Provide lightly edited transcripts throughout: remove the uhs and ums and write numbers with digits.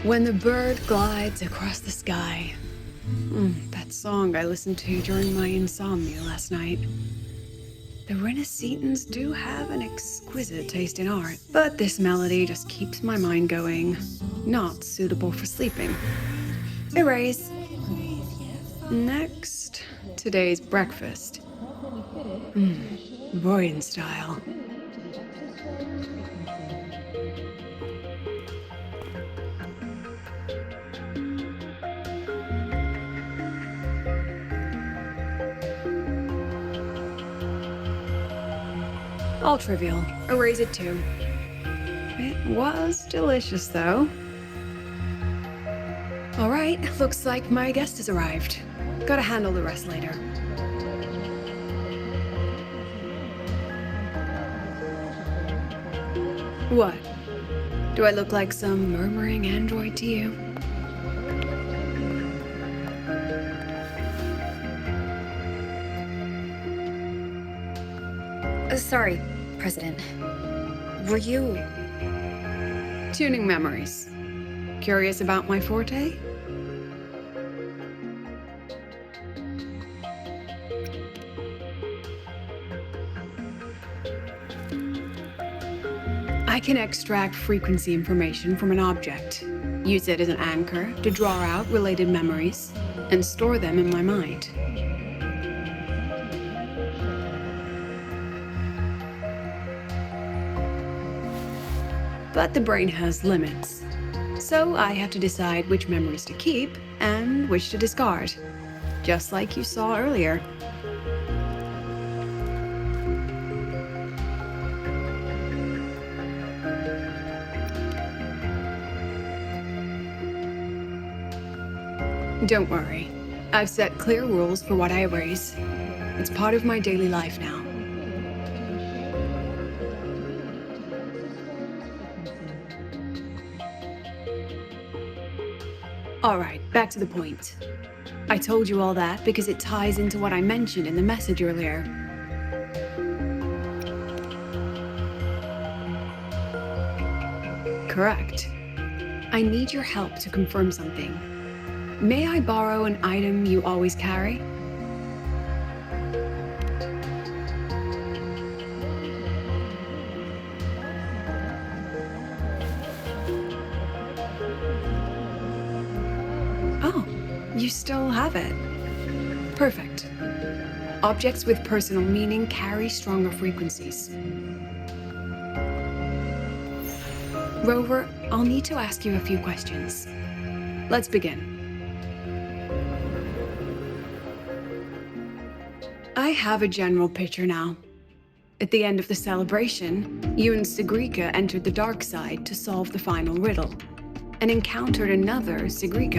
When the bird glides across the sky. That song I listened to during my insomnia last night. The Renaissance do have an exquisite taste in art, but this melody just keeps my mind going. Not suitable for sleeping. Erase. Next, today's breakfast. Boyan style. All trivial. Erase it too. It was delicious, though. All right, looks like my guest has arrived. Gotta handle the rest later. What? Do I look like some murmuring android to you? Sorry, President. Were you... Tuning memories. Curious about my forte? I can extract frequency information from an object, use it as an anchor to draw out related memories, and store them in my mind. But the brain has limits, so I have to decide which memories to keep and which to discard, just like you saw earlier. Don't worry, I've set clear rules for what I erase. It's part of my daily life now. All right, back to the point. I told you all that because it ties into what I mentioned in the message earlier. Correct. I need your help to confirm something. May I borrow an item you always carry? Oh, you still have it. Perfect. Objects with personal meaning carry stronger frequencies. Rover, I'll need to ask you a few questions. Let's begin. I have a general picture now. At the end of the celebration, you and Segue entered the dark side to solve the final riddle, and encountered another Segue.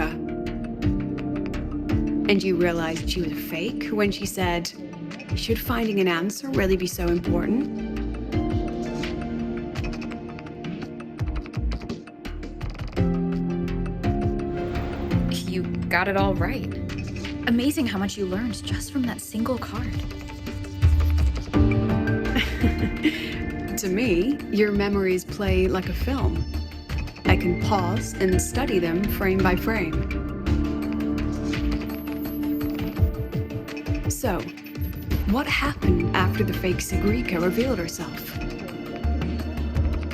And you realized she was a fake when she said, "Should finding an answer really be so important?" You got it all right. Amazing how much you learned just from that single card. To me, your memories play like a film. I can pause and study them frame by frame. So, what happened after the fake Segue revealed herself?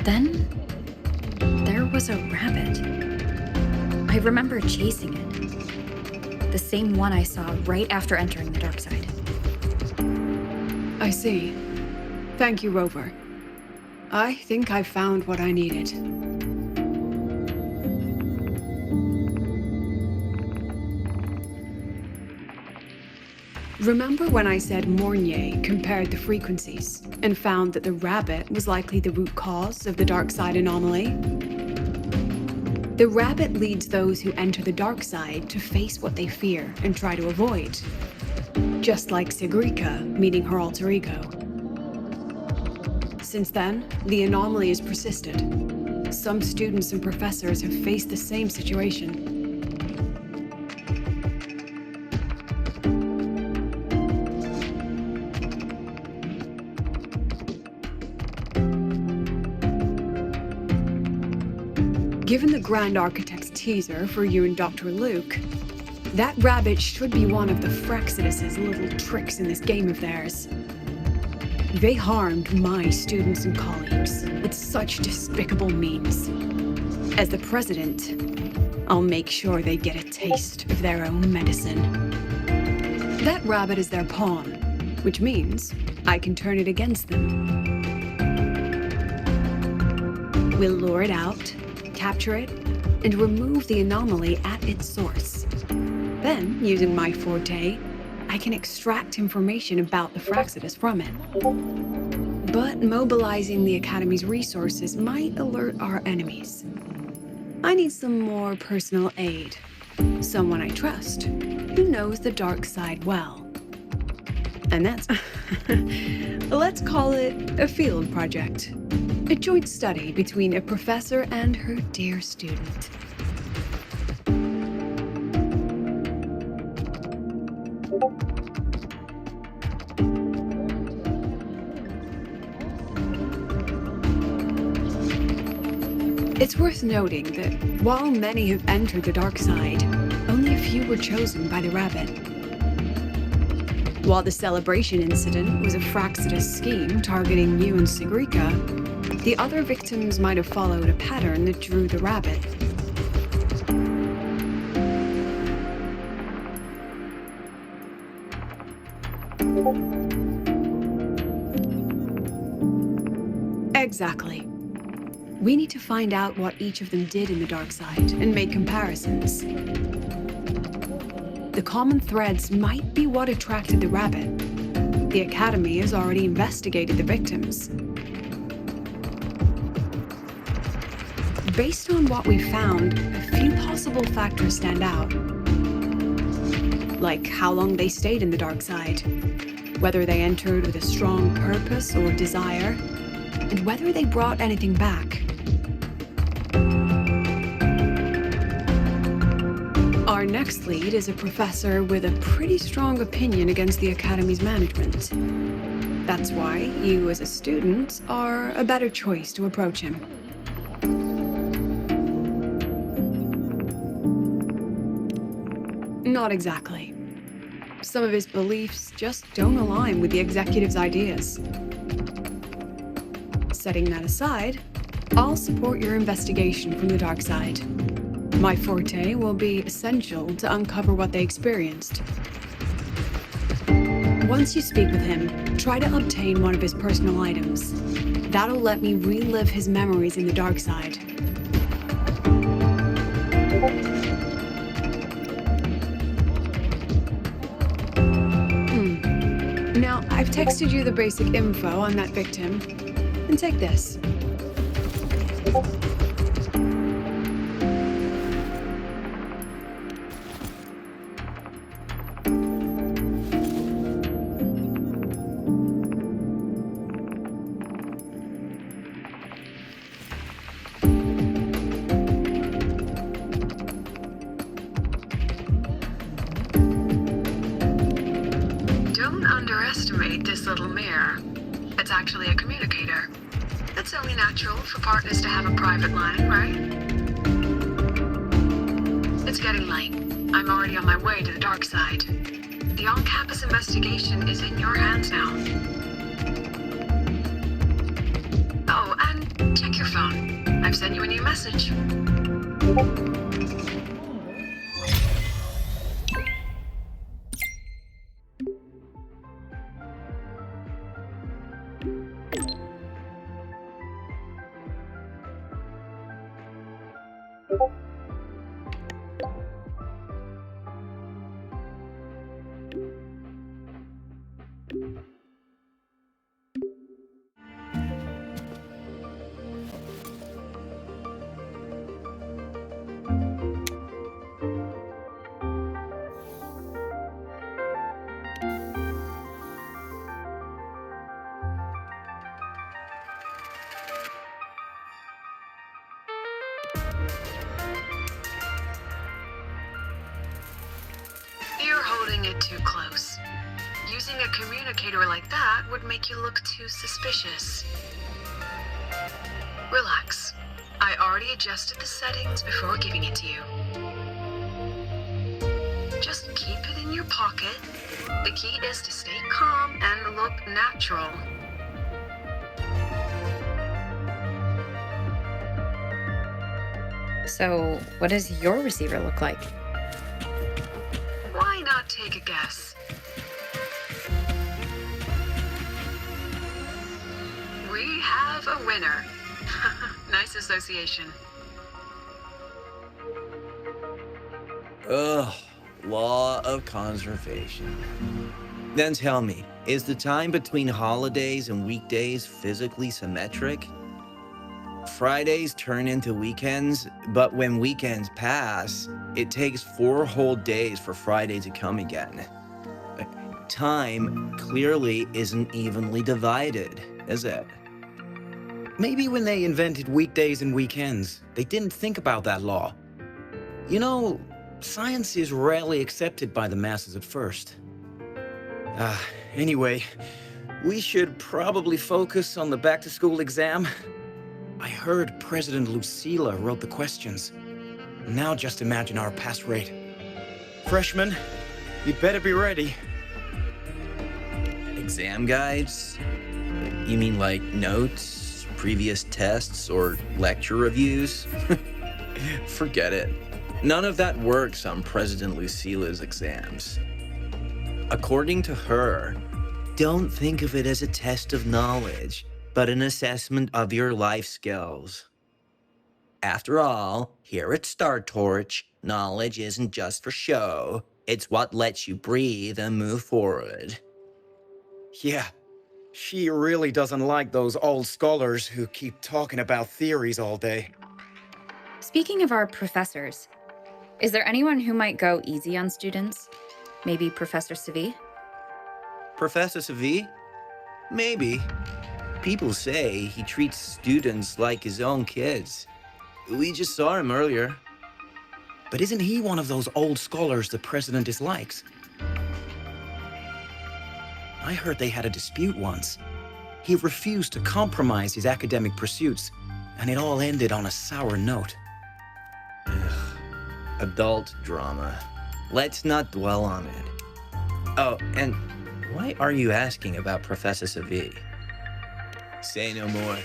Then, there was a rabbit. I remember chasing it. The same one I saw right after entering the dark side. I see. Thank you, Rover. I think I found what I needed. Remember when I said Mornier compared the frequencies and found that the rabbit was likely the root cause of the dark side anomaly? The rabbit leads those who enter the dark side to face what they fear and try to avoid. Just like Segue meeting her alter ego. Since then, the anomaly has persisted. Some students and professors have faced the same situation. Given the Grand Architect's teaser for you and Dr. Luke, that rabbit should be one of the Fraxidus' little tricks in this game of theirs. They harmed my students and colleagues with such despicable means. As the president, I'll make sure they get a taste of their own medicine. That rabbit is their pawn, which means I can turn it against them. We'll lure it out, capture it, and remove the anomaly at its source. Then, using my forte, I can extract information about the Fraxidus from it. But mobilizing the Academy's resources might alert our enemies. I need some more personal aid. Someone I trust, who knows the dark side well. And that's... let's call it a field project. A joint study between a professor and her dear student. It's worth noting that while many have entered the dark side, only a few were chosen by the rabbit. While the celebration incident was a Fraxidus scheme targeting you and Segue, the other victims might have followed a pattern that drew the rabbit. Exactly. We need to find out what each of them did in the dark side and make comparisons. The common threads might be what attracted the rabbit. The Academy has already investigated the victims. Based on what we found, a few possible factors stand out. Like how long they stayed in the dark side, whether they entered with a strong purpose or desire, and whether they brought anything back. Our next lead is a professor with a pretty strong opinion against the Academy's management. That's why you, as a student, are a better choice to approach him. Not exactly. Some of his beliefs just don't align with the executive's ideas. Setting that aside, I'll support your investigation from the dark side. My forte will be essential to uncover what they experienced. Once you speak with him, try to obtain one of his personal items. That'll let me relive his memories in the dark side. Now, I've texted you the basic info on that victim. And take this. Don't underestimate this little mirror. It's actually a communicator. It's only natural for partners to have a private line, right? It's getting late. I'm already on my way to the dark side. The on-campus investigation is in your hands now. Oh, and check your phone. I've sent you a new message. You're holding it too close. Using a communicator like that would make you look too suspicious. Relax. I already adjusted the settings before giving it to you. Just keep it in your pocket. The key is to stay calm and look natural. So, what does your receiver look like? Why not take a guess? We have a winner. Nice association. Ugh, law of conservation. Then tell me, is the time between holidays and weekdays physically symmetric? Fridays turn into weekends, but when weekends pass, it takes 4 whole days for Friday to come again. Time clearly isn't evenly divided, is it? Maybe when they invented weekdays and weekends, they didn't think about that law. You know, science is rarely accepted by the masses at first. Anyway, we should probably focus on the back-to-school exam. I heard President Lucilla wrote the questions. Now just imagine our pass rate. Freshmen, you'd better be ready. Exam guides? You mean like notes, previous tests, or lecture reviews? Forget it. None of that works on President Lucilla's exams. According to her, don't think of it as a test of knowledge, but an assessment of your life skills. After all, here at Star Torch, knowledge isn't just for show. It's what lets you breathe and move forward. Yeah, she really doesn't like those old scholars who keep talking about theories all day. Speaking of our professors, is there anyone who might go easy on students? Maybe Professor Segue? Professor Segue? Maybe. People say he treats students like his own kids. We just saw him earlier. But isn't he one of those old scholars the president dislikes? I heard they had a dispute once. He refused to compromise his academic pursuits, and it all ended on a sour note. Ugh. Adult drama. Let's not dwell on it. Oh, and why are you asking about Professor Segue? Say no more.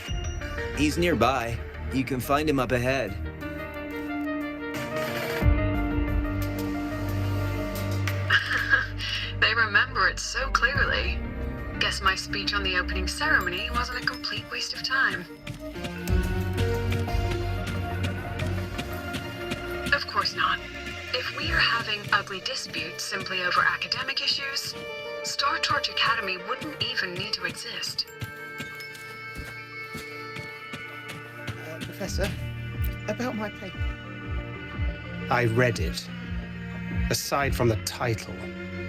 He's nearby. You can find him up ahead. They remember it so clearly. Guess my speech on the opening ceremony wasn't a complete waste of time. Of course not. If we are having ugly disputes simply over academic issues, Star Torch Academy wouldn't even need to exist. Professor, about my paper. I read it. Aside from the title,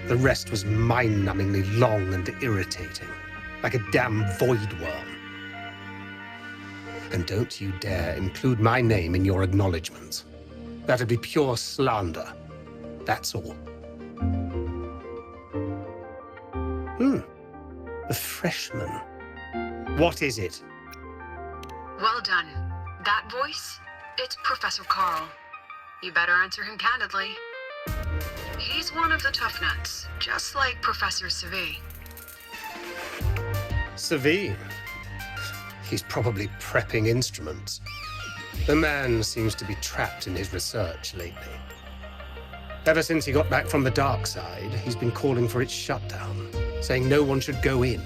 the rest was mind-numbingly long and irritating, like a damn void worm. And don't you dare include my name in your acknowledgements. That'd be pure slander. That's all. The freshman. What is it? Well done. That voice? It's Professor Carl. You better answer him candidly. He's one of the tough nuts, just like Professor Segue. Segue? He's probably prepping instruments. The man seems to be trapped in his research lately. Ever since he got back from the dark side, he's been calling for its shutdown, saying no one should go in.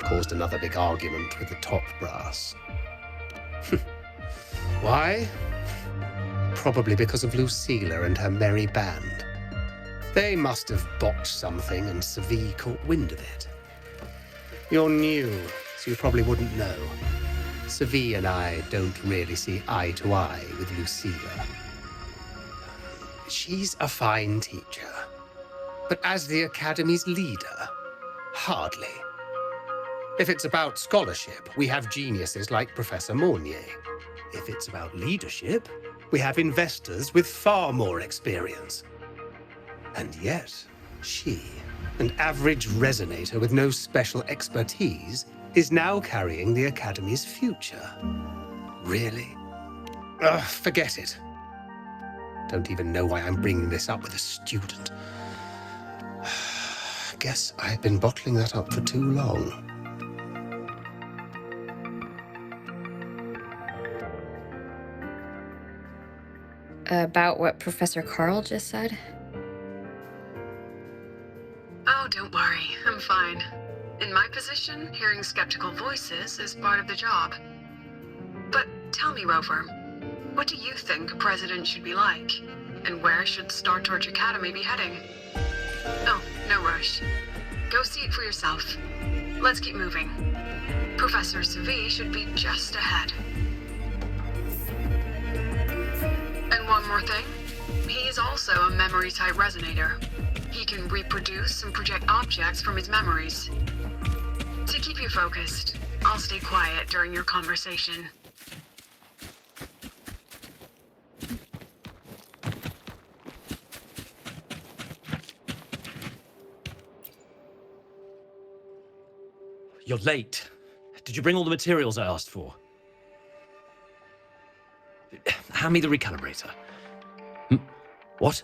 Caused another big argument with the top brass. Why? Probably because of Lucilla and her merry band. They must have botched something and Segue caught wind of it. You're new, so you probably wouldn't know. Segue and I don't really see eye to eye with Lucilla. She's a fine teacher, but as the Academy's leader, hardly. If it's about scholarship, we have geniuses like Professor Mornier. If it's about leadership, we have investors with far more experience. And yet, she, an average resonator with no special expertise, is now carrying the Academy's future. Really? Forget it. Don't even know why I'm bringing this up with a student. Guess I've been bottling that up for too long. About what Professor Carl just said? Oh, don't worry. I'm fine. In my position, hearing skeptical voices is part of the job. But tell me, Rover, what do you think a president should be like? And where should Star Torch Academy be heading? Oh, no rush. Go see it for yourself. Let's keep moving. Professor Segue should be just ahead. And one more thing. He is also a memory-type resonator. He can reproduce and project objects from his memories. To keep you focused, I'll stay quiet during your conversation. You're late. Did you bring all the materials I asked for? Hand me the recalibrator. What?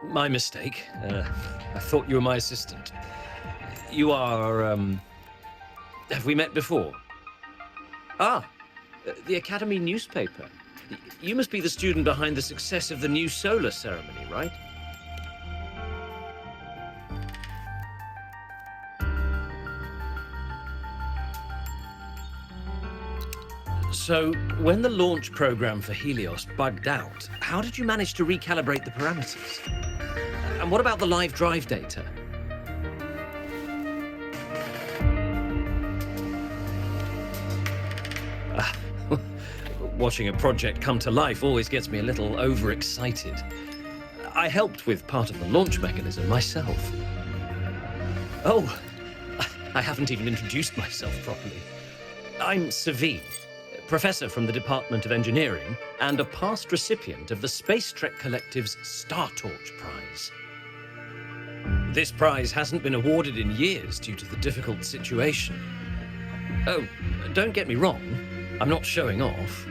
My mistake. I thought you were my assistant. You are, have we met before? The Academy newspaper. You must be the student behind the success of the new solar ceremony, right? So, when the launch program for Helios bugged out, how did you manage to recalibrate the parameters? And what about the live drive data? Watching a project come to life always gets me a little overexcited. I helped with part of the launch mechanism myself. Oh, I haven't even introduced myself properly. I'm Segue, professor from the Department of Engineering and a past recipient of the Space Trek Collective's Star Torch Prize. This prize hasn't been awarded in years due to the difficult situation. Oh, don't get me wrong, I'm not showing off.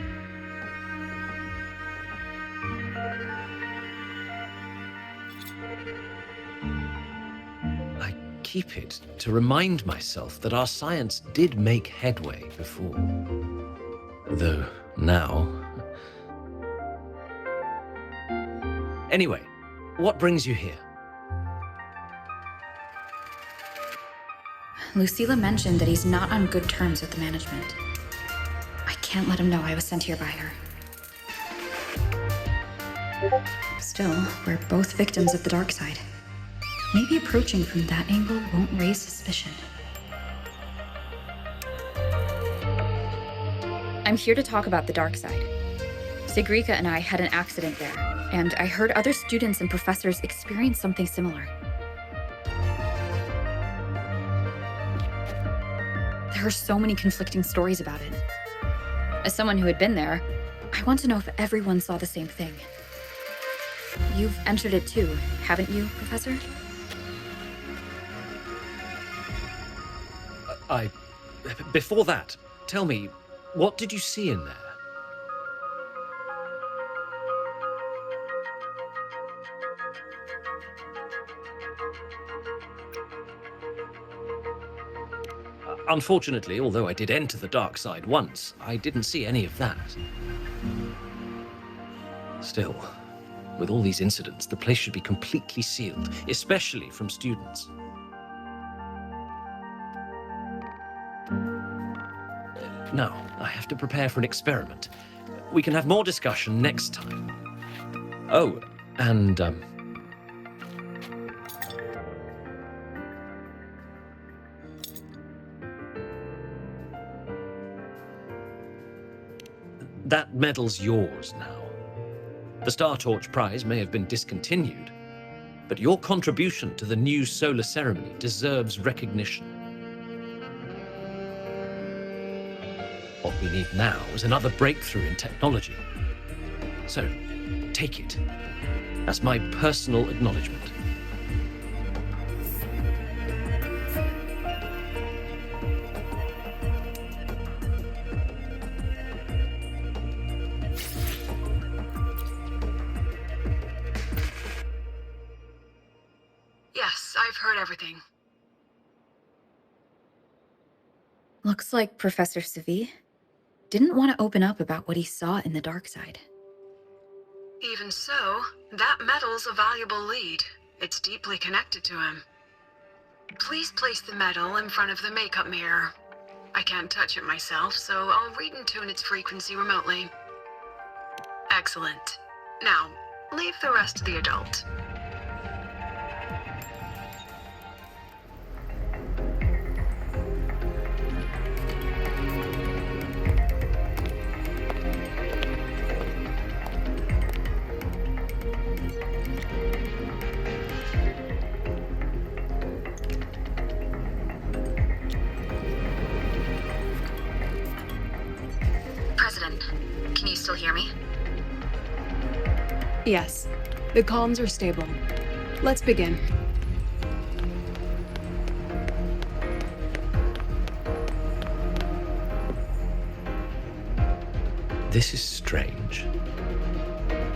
I keep it to remind myself that our science did make headway before. Though now... Anyway, what brings you here? Lucilla mentioned that he's not on good terms with the management. I can't let him know I was sent here by her. Still, we're both victims of the dark side. Maybe approaching from that angle won't raise suspicion. I'm here to talk about the dark side. Sigrika and I had an accident there, and I heard other students and professors experience something similar. There are so many conflicting stories about it. As someone who had been there, I want to know if everyone saw the same thing. You've entered it too, haven't you, Professor? Before that, tell me, what did you see in there? Unfortunately, although I did enter the dark side once, I didn't see any of that. Still, with all these incidents, the place should be completely sealed, especially from students. Now, I have to prepare for an experiment. We can have more discussion next time. Oh, and, that medal's yours now. The Star Torch Prize may have been discontinued, but your contribution to the new solar ceremony deserves recognition. What we need now is another breakthrough in technology. So, take it as my personal acknowledgement. everything. Looks like Professor Segue didn't want to open up about what he saw in the dark side. Even so, that medal's a valuable lead. It's deeply connected to him. Please place the medal in front of the makeup mirror. I can't touch it myself, so I'll read and tune its frequency remotely. Excellent. Now, leave the rest to the adult. President, can you still hear me? Yes, the comms are stable. Let's begin. This is strange.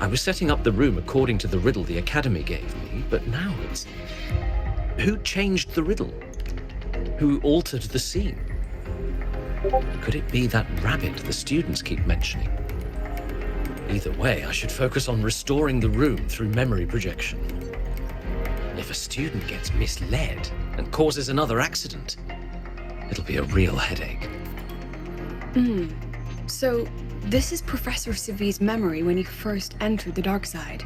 I was setting up the room according to the riddle the Academy gave me, but now it's... Who changed the riddle? Who altered the scene? Could it be that rabbit the students keep mentioning? Either way, I should focus on restoring the room through memory projection. If a student gets misled and causes another accident, it'll be a real headache. So, this is Professor Segue's memory when he first entered the dark side.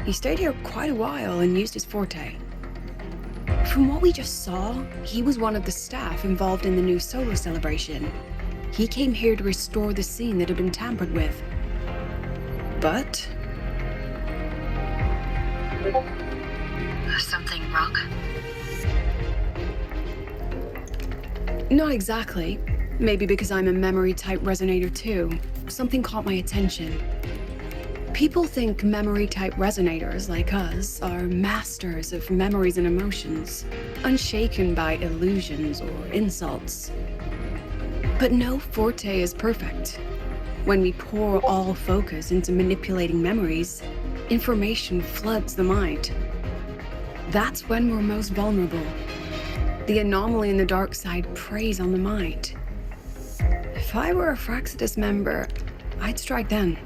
He stayed here quite a while and used his forte. From what we just saw, he was one of the staff involved in the new solo celebration. He came here to restore the scene that had been tampered with. But... Something wrong? not exactly. Maybe because I'm a memory-type resonator too. Something caught my attention. People think memory-type resonators like us are masters of memories and emotions, unshaken by illusions or insults. But no forte is perfect. When we pour all focus into manipulating memories, information floods the mind. That's when we're most vulnerable. The anomaly in the dark side preys on the mind. If I were a Fraxidus member, I'd strike then.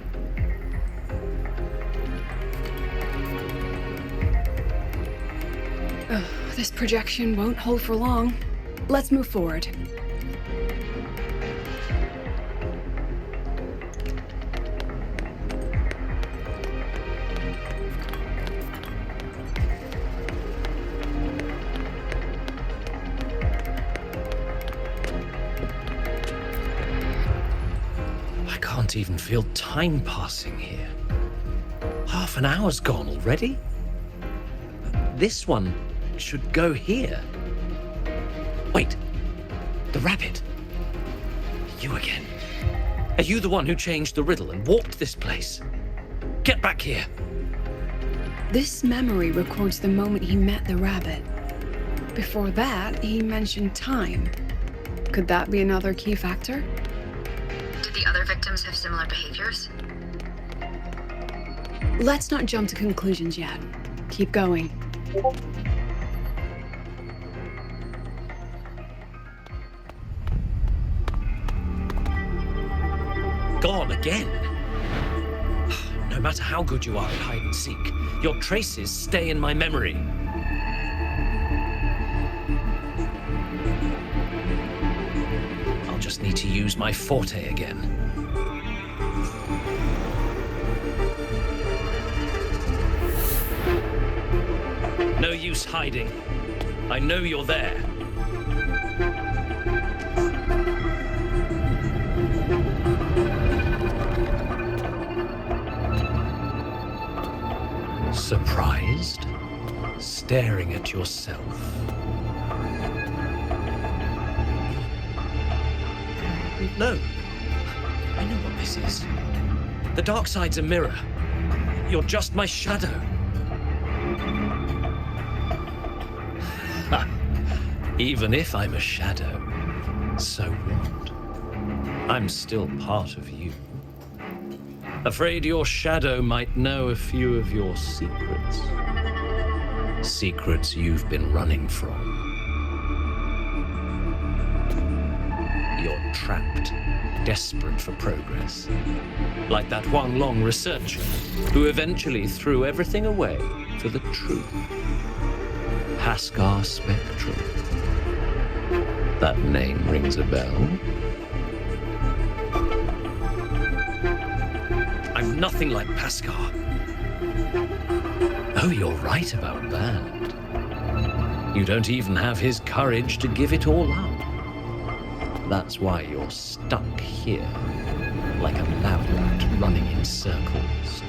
This projection won't hold for long. Let's move forward. I can't even feel time passing here. Half an hour's gone already? This one should go here. Wait, the rabbit. You again. Are you the one who changed the riddle and warped this place? Get back here. This memory records the moment he met the rabbit. Before that, he mentioned time. Could that be another key factor? Did the other victims have similar behaviors? Let's not jump to conclusions yet. Keep going. Gone again. No matter how good you are at hide and seek, your traces stay in my memory. I'll just need to use my forte again. No use hiding. I know you're there. Surprised? Staring at yourself. No. I know what this is. The dark side's a mirror. You're just my shadow. Ha. Even if I'm a shadow, so what? I'm still part of you. Afraid your shadow might know a few of your secrets. Secrets you've been running from. You're trapped, desperate for progress. Like that Huanglong researcher who eventually threw everything away for the truth. Haskar Spectral. That name rings a bell. I'm nothing like Paskar. Oh, you're right about that. You don't even have his courage to give it all up. That's why you're stuck here, like a lab rat running in circles.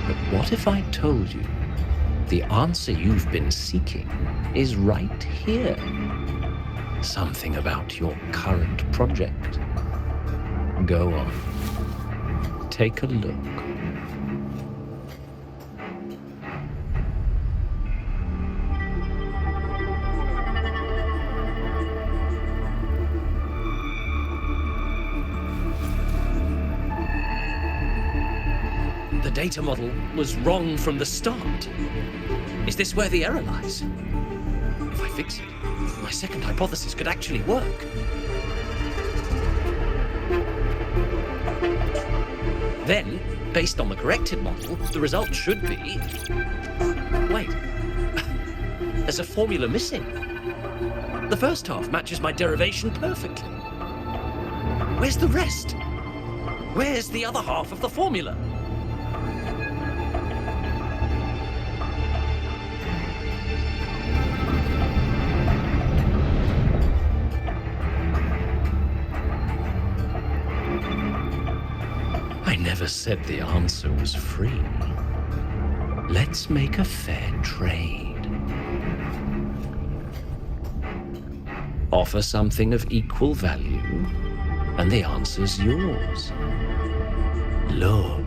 But what if I told you the answer you've been seeking is right here? Something about your current project. Go on. Take a look. The data model was wrong from the start. Is this where the error lies? If I fix it, my second hypothesis could actually work. Then, based on the corrected model, the result should be... Wait. There's a formula missing. The first half matches my derivation perfectly. Where's the rest? Where's the other half of the formula? I never said the answer was free. Let's make a fair trade. Offer something of equal value, and the answer's yours. Look,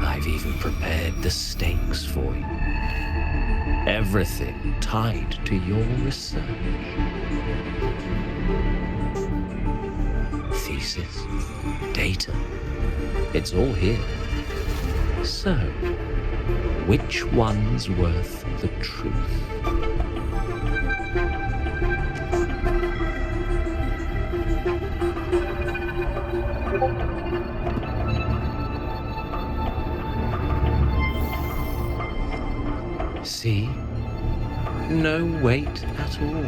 I've even prepared the stakes for you. Everything tied to your research. Thesis, data, it's all here. So, which one's worth the truth? See? No weight at all.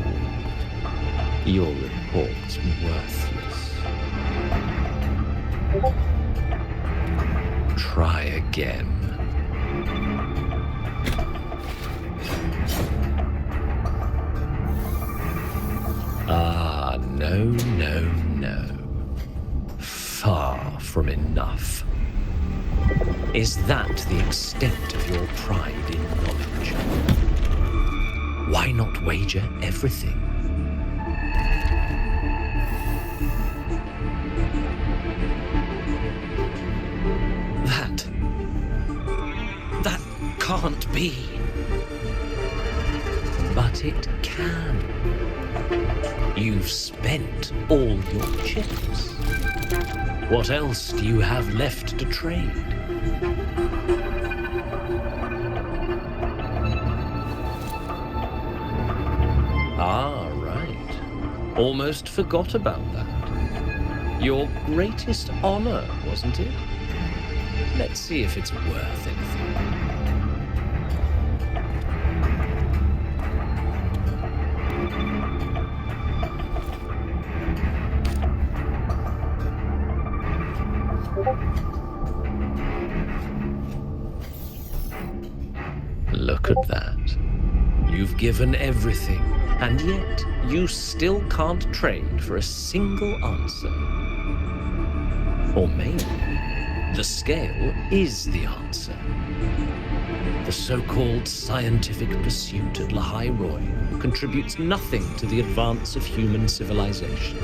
Your report's worthless. Try again. Ah, no, no, no. Far from enough. Is that the extent of your pride in knowledge? Why not wager everything? That can't be. But it can. You've spent all your chips. What else do you have left to trade? Ah, right. Almost forgot about that. Your greatest honor, wasn't it? Let's see if it's worth anything. Look at that. You've given everything, and yet you still can't trade for a single answer. Or maybe the scale is the answer. The so-called scientific pursuit at Lahai contributes nothing to the advance of human civilization.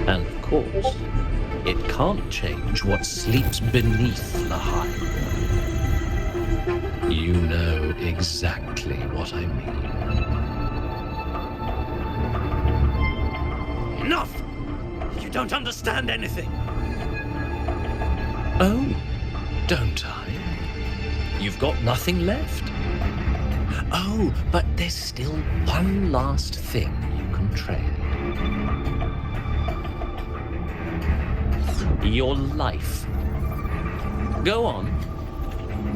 And of course, it can't change what sleeps beneath Lahai. You know exactly what I mean. Enough! You don't understand anything. Oh, don't I? You've got nothing left. Oh, but there's still one last thing you can trade. Your life. Go on.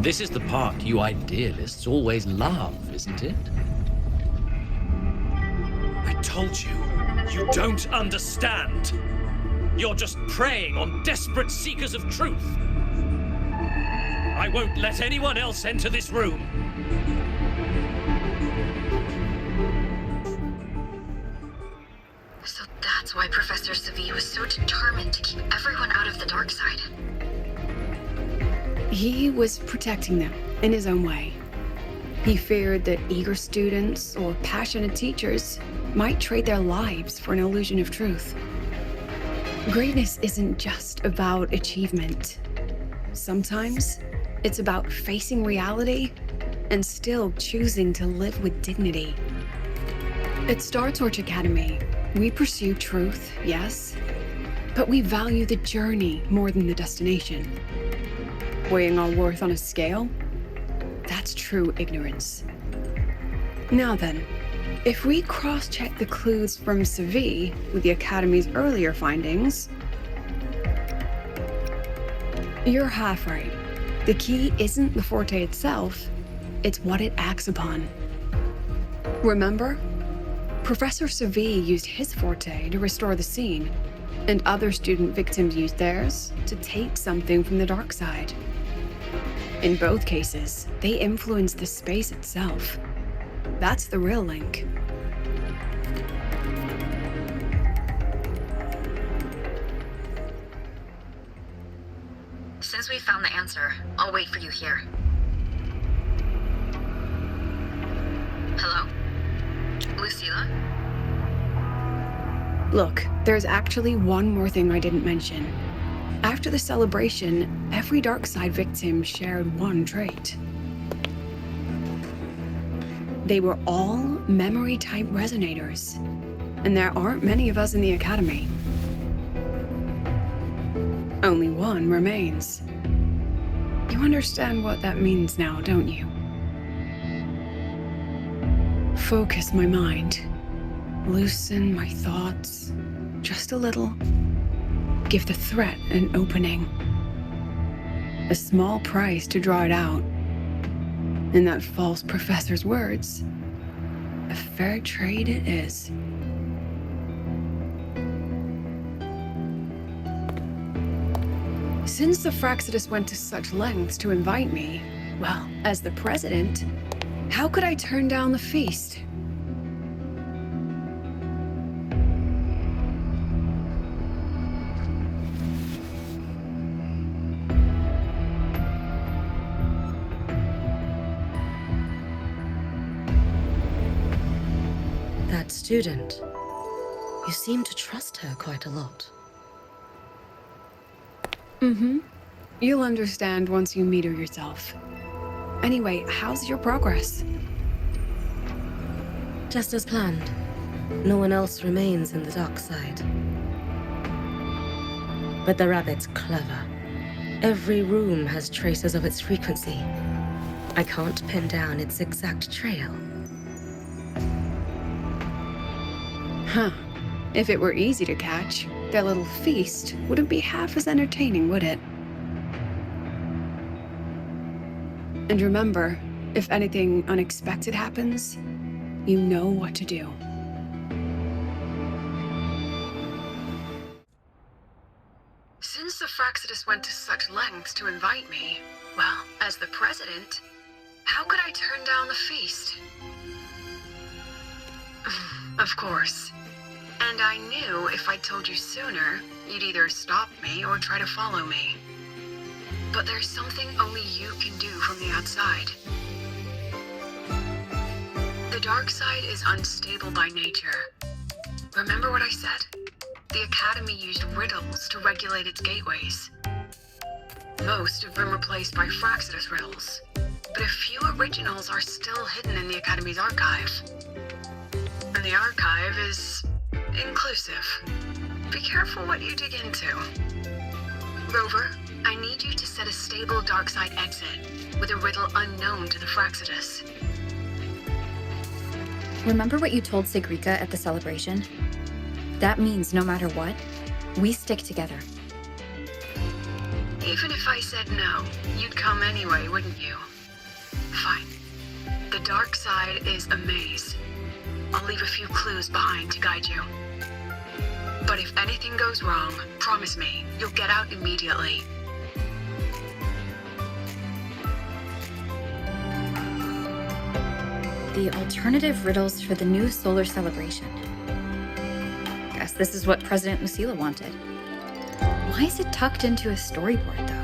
This is the part you idealists always love, isn't it? I told you, you don't understand. You're just preying on desperate seekers of truth. I won't let anyone else enter this room. So that's why Professor Segue was so determined to keep everyone out of the dark side. He was protecting them in his own way. He feared that eager students or passionate teachers might trade their lives for an illusion of truth. Greatness isn't just about achievement. Sometimes it's about facing reality and still choosing to live with dignity. At Star Torch Academy, we pursue truth, yes, but we value the journey more than the destination. Weighing our worth on a scale? That's true ignorance. Now then, if we cross-check the clues from Segue with the Academy's earlier findings, you're half right. The key isn't the forte itself, it's what it acts upon. Remember? Professor Segue used his forte to restore the scene, and other student victims used theirs to take something from the dark side. In both cases, they influenced the space itself. That's the real link. Since we found the answer, I'll wait for you here. Hello? Lucilla? Look, there's actually one more thing I didn't mention. After the celebration, every dark side victim shared one trait. They were all memory-type resonators, and there aren't many of us in the Academy. Only one remains. You understand what that means now, don't you? Focus my mind. Loosen my thoughts. Just a little. Give the threat an opening. A small price to draw it out. In that false professor's words, a fair trade it is. Since the Fraxidus went to such lengths to invite me, well, as the president, how could I turn down the feast? That student, you seem to trust her quite a lot. Mm-hmm. You'll understand once you meet her yourself. Anyway, how's your progress? Just as planned. No one else remains in the dark side. But the rabbit's clever. Every room has traces of its frequency. I can't pin down its exact trail. Huh. If it were easy to catch, their little feast wouldn't be half as entertaining, would it? And remember, if anything unexpected happens, you know what to do. Since the Fraxidus went to such lengths to invite me, well, as the president, how could I turn down the feast? Of course. And I knew if I told you sooner, you'd either stop me or try to follow me. But there's something only you can do from the outside. The dark side is unstable by nature. Remember what I said? The Academy used riddles to regulate its gateways. Most have been replaced by Fraxidus riddles, but a few originals are still hidden in the Academy's archive. And the archive is inclusive. Be careful what you dig into. Rover, I need you to set a stable dark side exit with a riddle unknown to the Fraxidus. Remember what you told Segue at the celebration? That means no matter what, we stick together. Even if I said no, you'd come anyway, wouldn't you? Fine. The dark side is a maze. I'll leave a few clues behind to guide you. But if anything goes wrong, promise me, you'll get out immediately. The alternative riddles for the new solar celebration. Guess this is what President Lucilla wanted. Why is it tucked into a storyboard, though?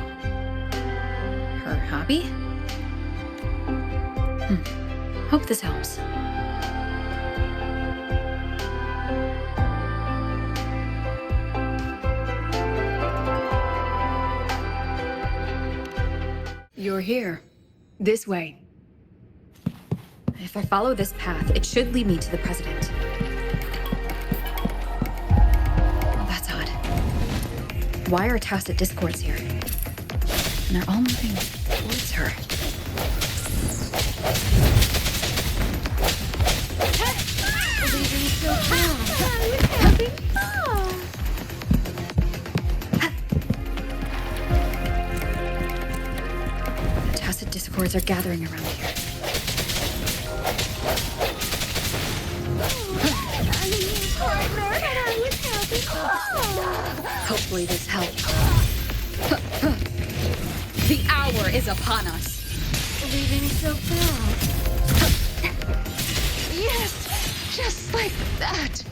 Her hobby? Hope this helps. You're here. This way. If I follow this path, it should lead me to the president. Well, that's odd. Why are tacit discords here? And they're all moving towards her. Leaving so The tacit discords are gathering around here. Hopefully this helps. The hour is upon us. Leaving so proud. Yes, just like that.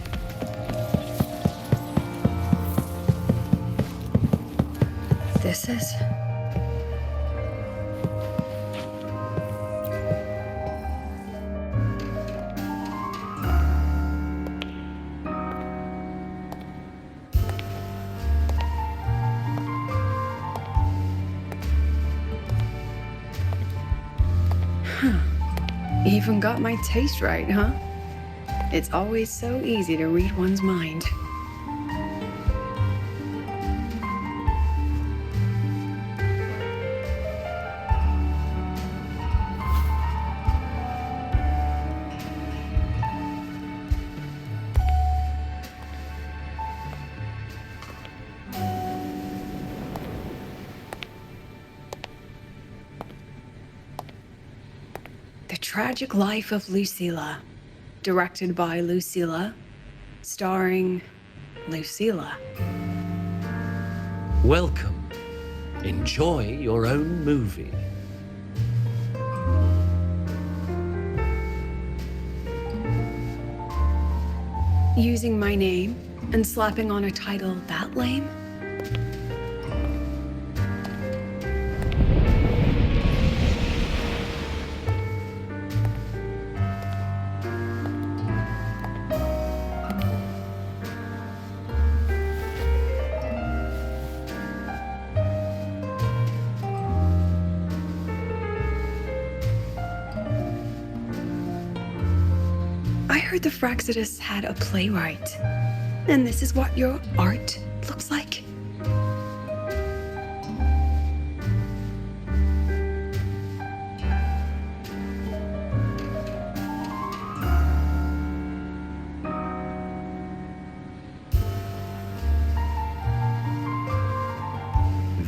This is... Even got my taste right, huh? It's always so easy to read one's mind. The Tragic Life of Lucilla, directed by Lucilla, starring Lucilla. Welcome. Enjoy your own movie. Using my name and slapping on a title that lame? I heard the Fraxidus had a playwright. And this is what your art looks like?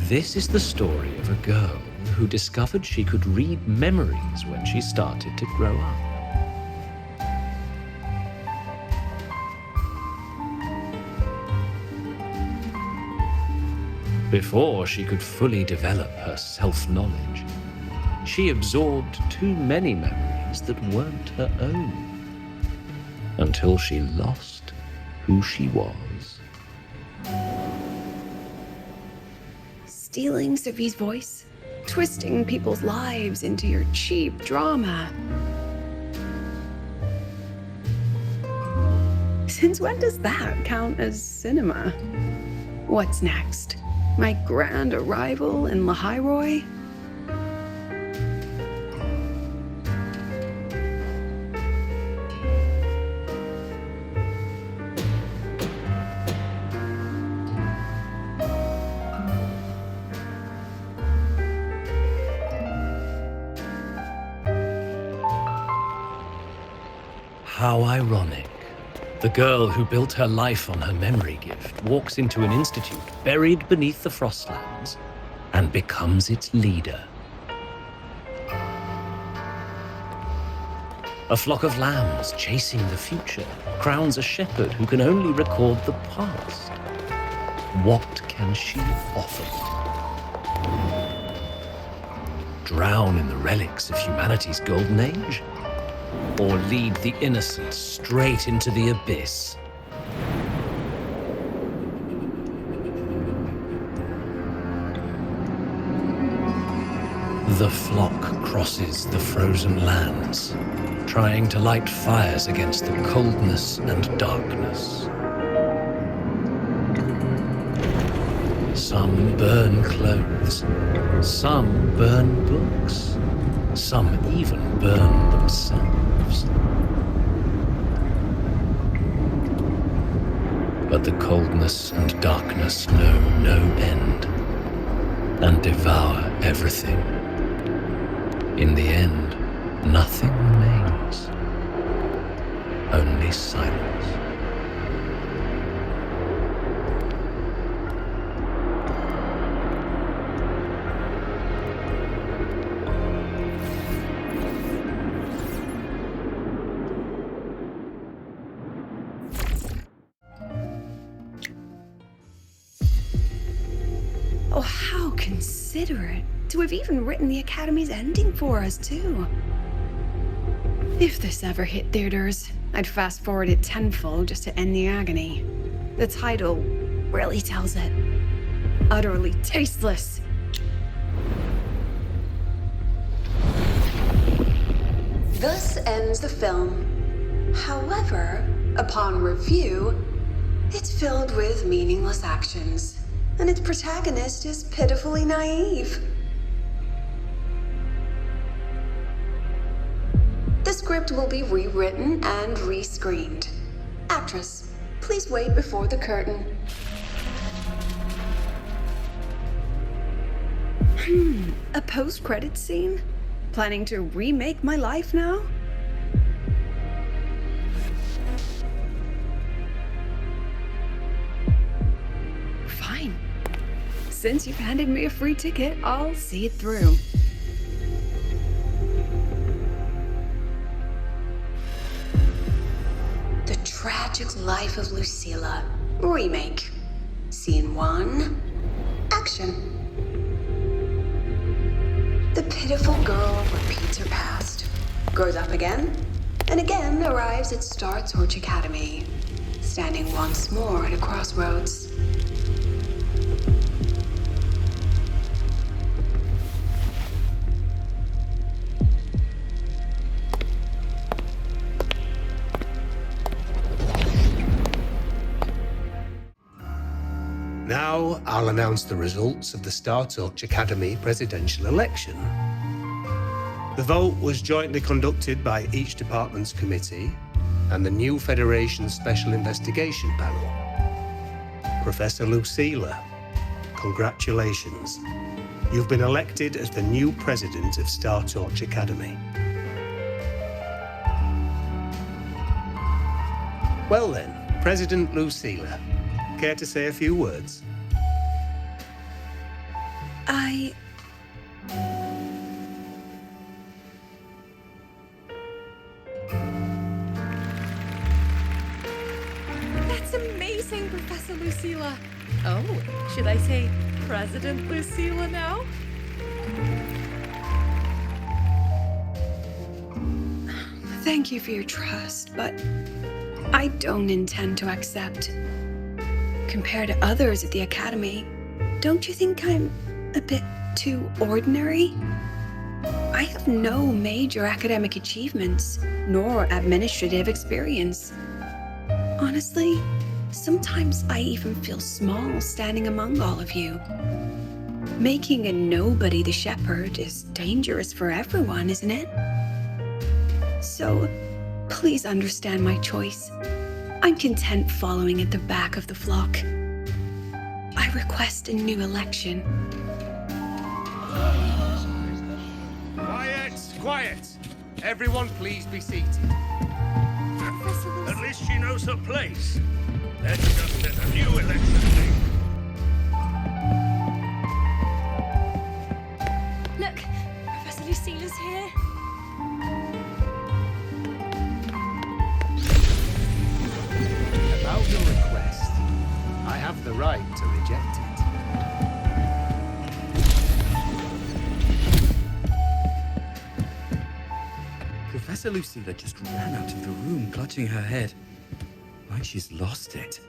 This is the story of a girl who discovered she could read memories when she started to grow up. Before she could fully develop her self-knowledge, she absorbed too many memories that weren't her own, until she lost who she was. Stealing Sophie's voice? Twisting people's lives into your cheap drama? Since when does that count as cinema? What's next? My grand arrival in Lahai? How ironic. The girl who built her life on her memory gift walks into an institute buried beneath the Frostlands and becomes its leader. A flock of lambs chasing the future crowns a shepherd who can only record the past. What can she offer? Drown in the relics of humanity's golden age? Or lead the innocent straight into the abyss? The flock crosses the frozen lands, trying to light fires against the coldness and darkness. Some burn clothes, some burn books, some even burn themselves. But the coldness and darkness know no end and devour everything. In the end, nothing remains, only silence. Oh, how considerate to have even written the Academy's ending for us, too. If this ever hit theaters, I'd fast forward it tenfold just to end the agony. The title really tells it. Utterly tasteless. Thus ends the film. However, upon review, it's filled with meaningless actions, and its protagonist is pitifully naive. The script will be rewritten and rescreened. Actress, please wait before the curtain. A post-credits scene? Planning to remake my life now? Fine. Since you've handed me a free ticket, I'll see it through. The Tragic Life of Lucilla. Remake. Scene 1. Action. The pitiful girl repeats her past, grows up again, and again arrives at Star Torch Academy, standing once more at a crossroads. Now I'll announce the results of the Star Torch Academy presidential election. The vote was jointly conducted by each department's committee and the new Federation's Special Investigation Panel. Professor Lucilla, congratulations. You've been elected as the new president of Star Torch Academy. Well then, President Lucilla, care to say a few words? That's amazing, Professor Lucilla. Oh, should I say President Lucilla now? Thank you for your trust, but I don't intend to accept. Compared to others at the Academy, don't you think I'm a bit too ordinary? I have no major academic achievements, nor administrative experience. Honestly, sometimes I even feel small standing among all of you. Making a nobody the shepherd is dangerous for everyone, isn't it? So, please understand my choice. I'm content following at the back of the flock. I request a new election. Quiet! Quiet! Everyone please be seated. At least she knows her place. Let's just set a new election date. Look, Professor Lucilla's here. About your request, I have the right to reject it. Professor Lucilla just ran out of the room, clutching her head. Like she's lost it.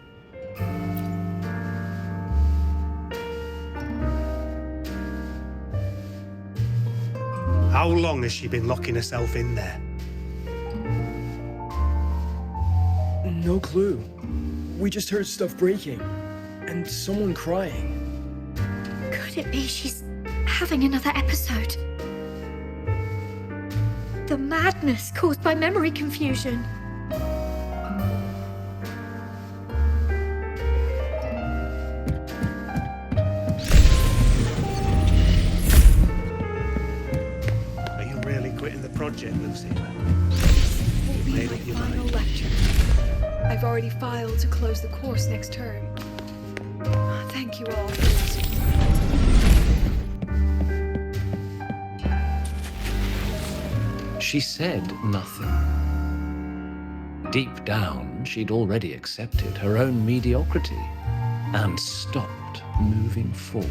How long has she been locking herself in there? No clue. We just heard stuff breaking. And someone crying. Could it be she's having another episode? The madness caused by memory confusion. Are you really quitting the project, Lucilla? Will be Made my up your final mind. lecture. I've already filed to close the course next term. Thank you all for your support. She said nothing. Deep down, she'd already accepted her own mediocrity and stopped moving forward.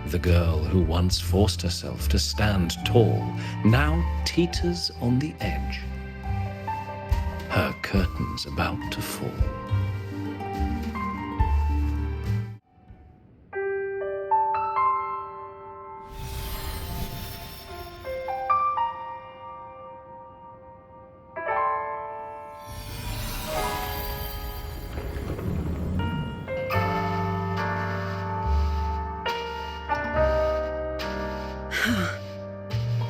The girl who once forced herself to stand tall now teeters on the edge. Her curtain's about to fall.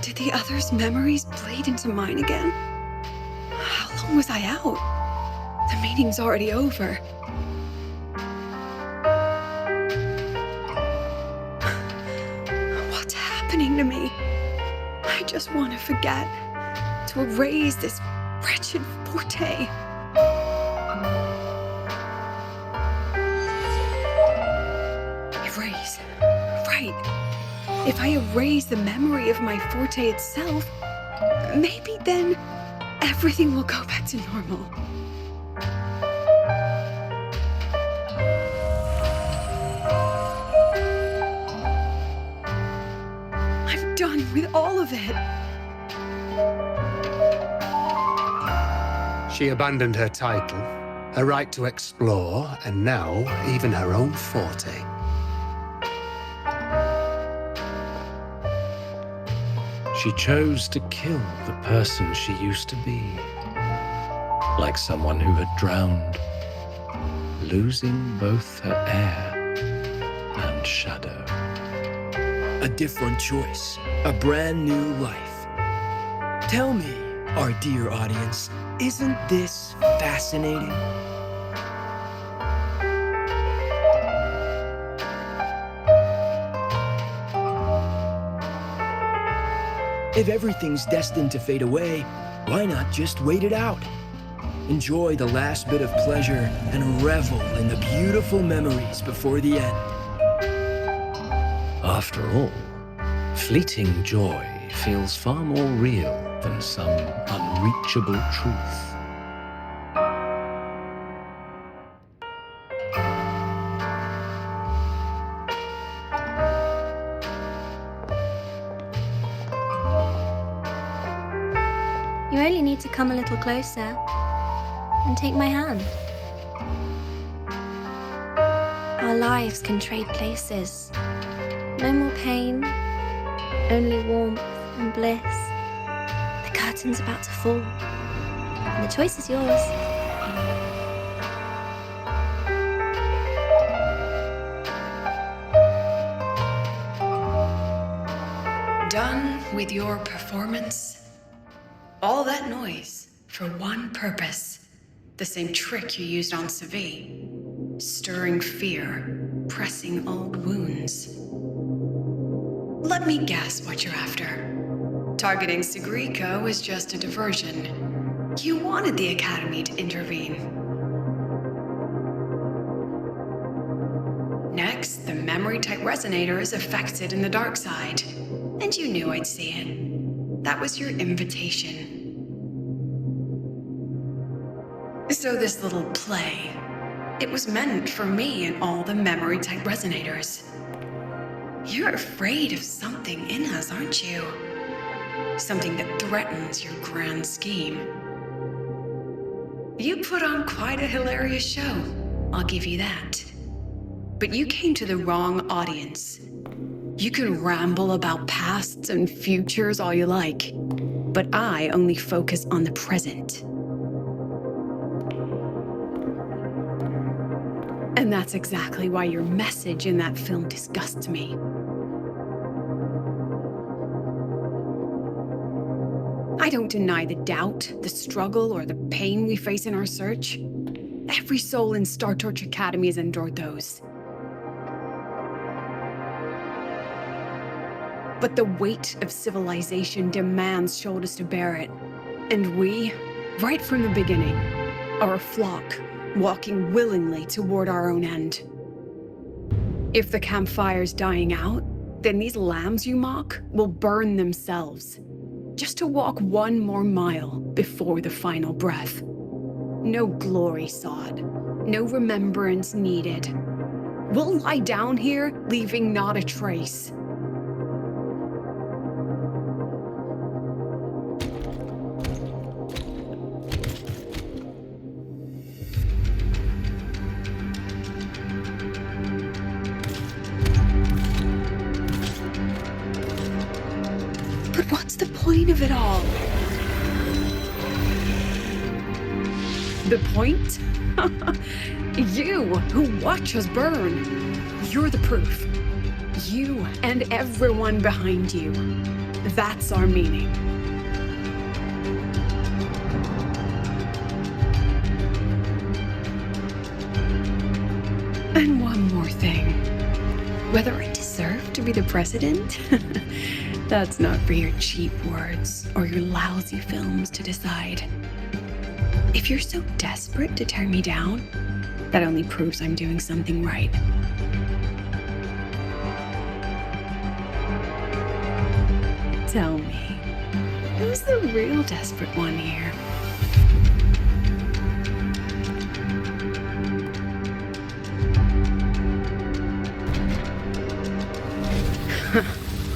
Did the others' memories bleed into mine again? How long was I out? The meeting's already over. What's happening to me? I just want to forget, to erase this wretched forte. Erase. Right. If I erase the memory of my forte itself, maybe then everything will go back to normal. I'm done with all of it. She abandoned her title, her right to explore, and now even her own forte. She chose to kill the person she used to be, like someone who had drowned, losing both her air and shadow. A different choice. A brand new life. Tell me, our dear audience, isn't this fascinating? If everything's destined to fade away, why not just wait it out? Enjoy the last bit of pleasure and revel in the beautiful memories before the end. After all, fleeting joy feels far more real than some unreachable truth. You only need to come a little closer and take my hand. Our lives can trade places. No more pain, only warmth and bliss. The curtain's about to fall, and the choice is yours. Done with your performance? All that noise for one purpose. The same trick you used on Segue. Stirring fear, pressing old wounds. Let me guess what you're after. Targeting Segrika was just a diversion. You wanted the Academy to intervene. Next, the memory-type resonator is affected in the dark side. And you knew I'd see it. That was your invitation. So this little play, it was meant for me and all the memory-type resonators. You're afraid of something in us, aren't you? Something that threatens your grand scheme. You put on quite a hilarious show, I'll give you that. But you came to the wrong audience. You can ramble about pasts and futures all you like, but I only focus on the present. And that's exactly why your message in that film disgusts me. I don't deny the doubt, the struggle, or the pain we face in our search. Every soul in Star Torch Academy has endured those. But the weight of civilization demands shoulders to bear it. And we, right from the beginning, are a flock, walking willingly toward our own end. If the campfire's dying out, then these lambs you mock will burn themselves, just to walk one more mile before the final breath. No glory sought, no remembrance needed. We'll lie down here, leaving not a trace. What's the point of it all? The point? You, who watch us burn. You're the proof. You and everyone behind you. That's our meaning. And one more thing. Whether I deserve to be the president? That's not for your cheap words or your lousy films to decide. If you're so desperate to tear me down, that only proves I'm doing something right. Tell me, who's the real desperate one here?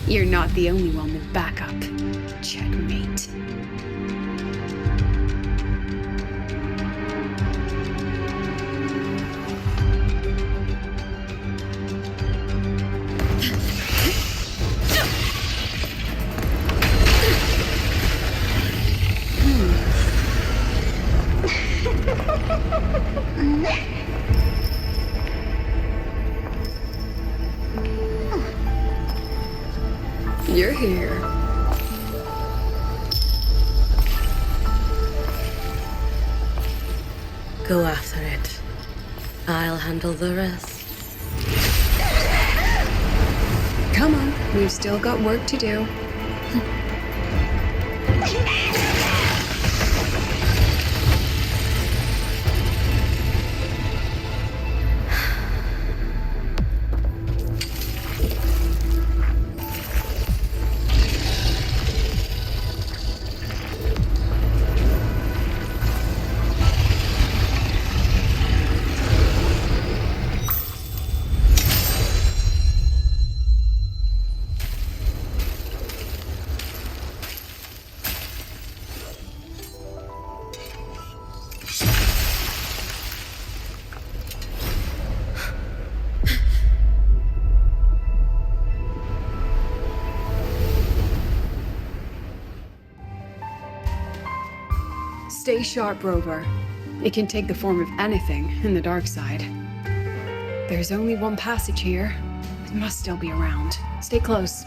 You're not the only one with backup. Checkmate. You're here. Go after it. I'll handle the rest. Come on, we've still got work to do. Stay sharp, Rover. It can take the form of anything in the dark side. There's only one passage here. It must still be around. Stay close.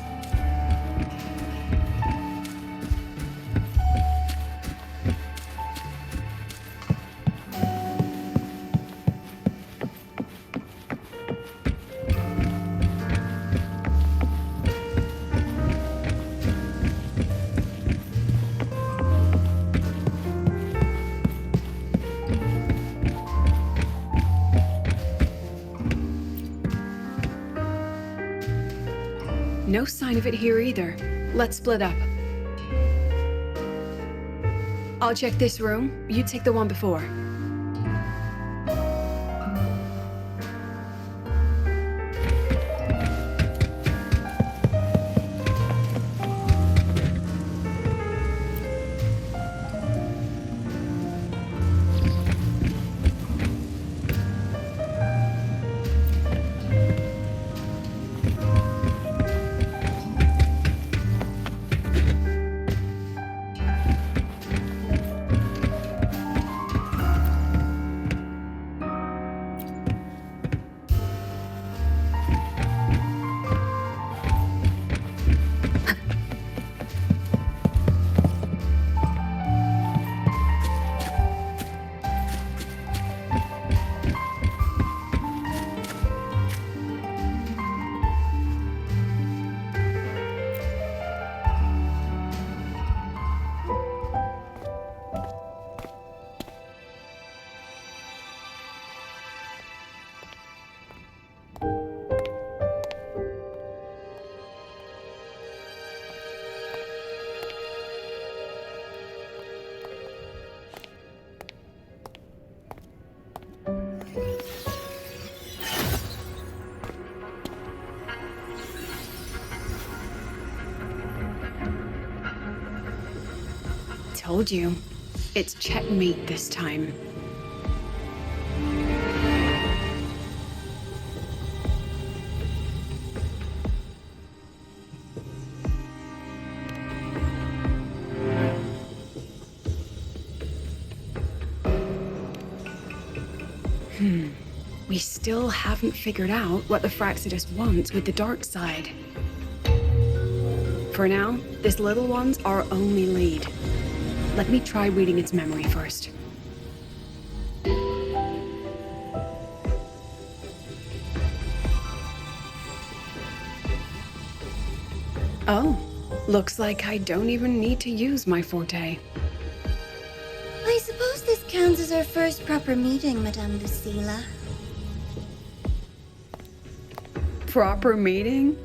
No sign of it here either. Let's split up. I'll check this room. You take the one before. Told you. It's checkmate this time. We still haven't figured out what the Fraxidus wants with the dark side. For now, this little one's our only lead. Let me try reading its memory first. Oh, looks like I don't even need to use my forte. I suppose this counts as our first proper meeting, Madame Lucilla. Proper meeting?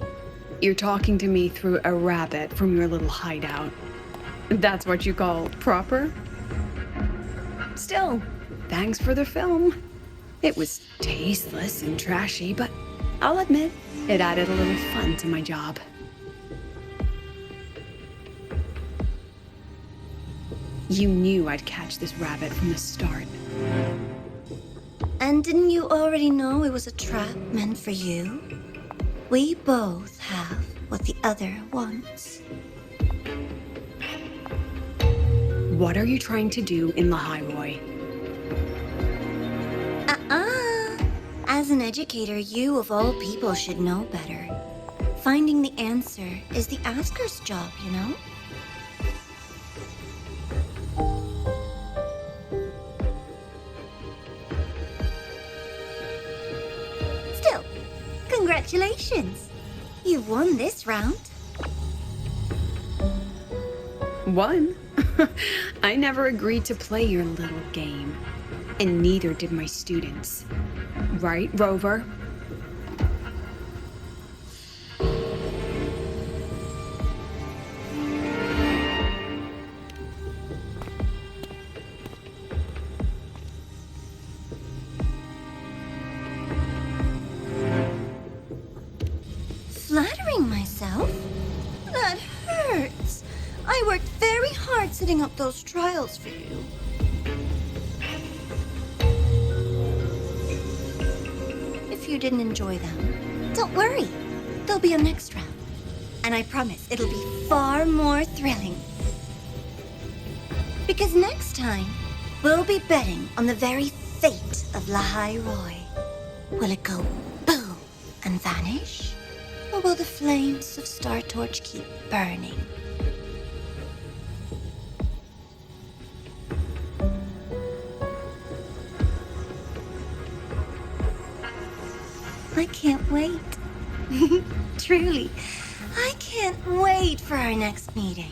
You're talking to me through a rabbit from your little hideout. That's what you call proper? Still, thanks for the film. It was tasteless and trashy, but I'll admit, it added a little fun to my job. You knew I'd catch this rabbit from the start. And didn't you already know it was a trap meant for you? We both have what the other wants. What are you trying to do in Lahai, Roy? As an educator, you of all people should know better. Finding the answer is the asker's job, you know? Still, congratulations. You've won this round. Won? I never agreed to play your little game. And neither did my students. Right, Rover? Flattering myself? That hurts. I worked very hard setting up those trials for you. If you didn't enjoy them, don't worry. There'll be a next round. And I promise it'll be far more thrilling. Because next time, we'll be betting on the very fate of Lahai Roy. Will it go boom and vanish? Or will the flames of Star Torch keep burning? I can't wait. Truly, I can't wait for our next meeting.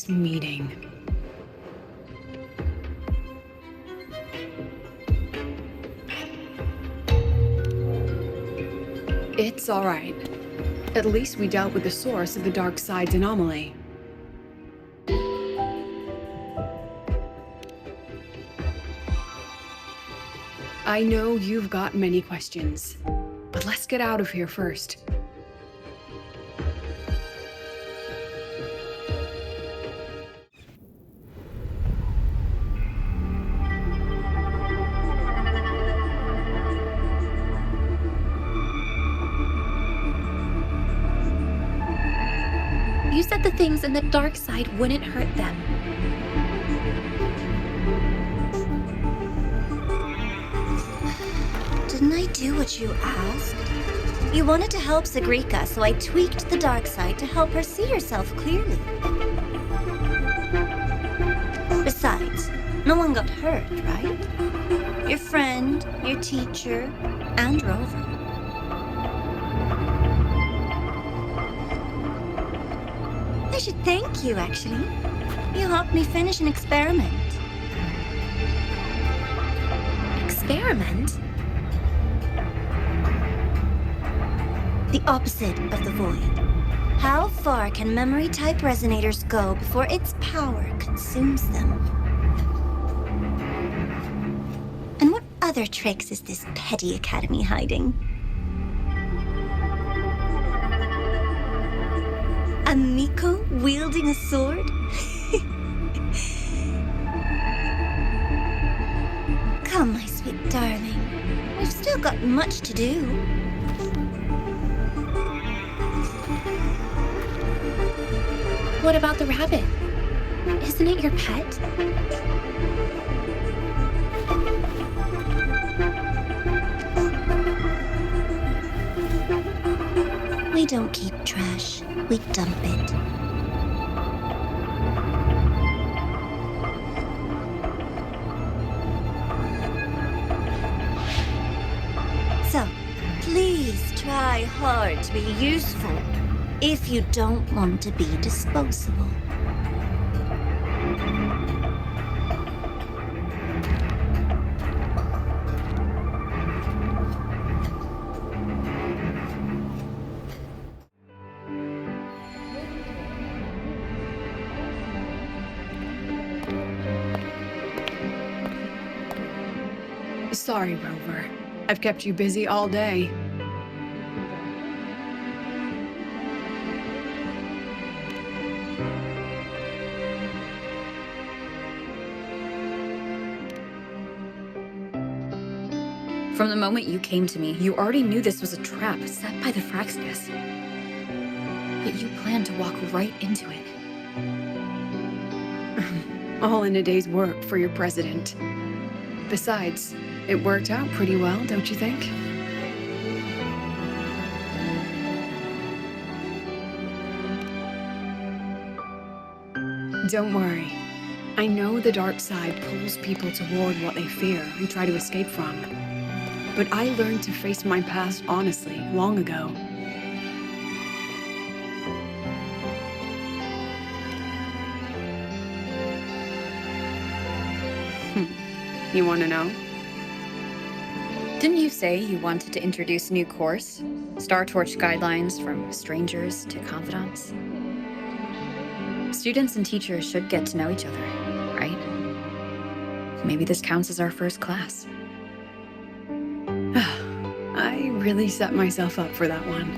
This meeting. It's all right. At least we dealt with the source of the dark side's anomaly. I know you've got many questions, but let's get out of here first. You said the things in the dark side wouldn't hurt them. Didn't I do what you asked? You wanted to help Segue, so I tweaked the dark side to help her see herself clearly. Besides, no one got hurt, right? Your friend, your teacher, and Rover. I should thank you, actually. You helped me finish an experiment. Experiment? The opposite of the void. How far can memory-type resonators go before its power consumes them? And what other tricks is this petty academy hiding? A Miko wielding a sword? Come, my sweet darling. We've still got much to do. What about the rabbit? Isn't it your pet? We don't keep trash. We dump it. So, please try hard to be useful if you don't want to be disposable. Sorry, Rover. I've kept you busy all day. From the moment you came to me, you already knew this was a trap set by the Fraxidus. But you planned to walk right into it. All in a day's work for your president. Besides, it worked out pretty well, don't you think? Don't worry. I know the dark side pulls people toward what they fear and try to escape from. But I learned to face my past honestly long ago. You want to know? Didn't you say you wanted to introduce a new course? Star Torch guidelines from strangers to confidants? Students and teachers should get to know each other, right? Maybe this counts as our first class. I really set myself up for that one.